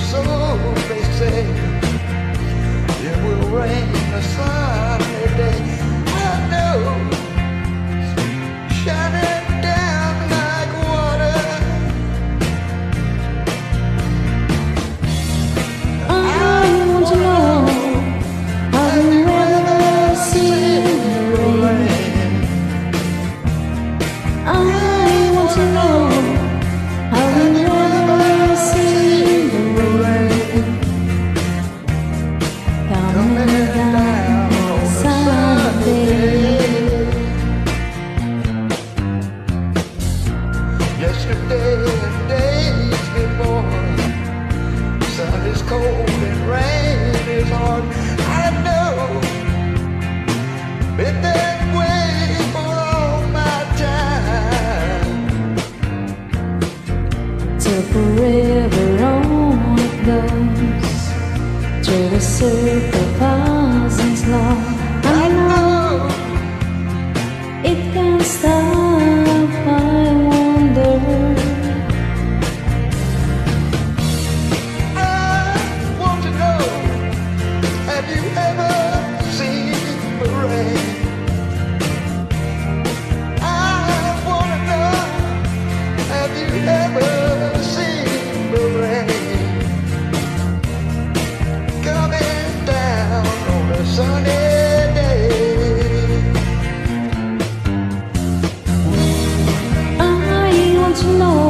So they say it will rain a sunny day. I know, shining down like water. I want to know, have you ever seen the rain? I want to know, have you ever seen the rain coming down on a Sunday? Yesterday and days before, sun is cold and rain is hard. I know, been that way for all my time. Till forever on it goes, through the circle thousands long. I know it can't stop, I wonder. I want to know, have you ever seen the rain? I want to know, have you ever seen the rain coming down on a sunny day? I want to know,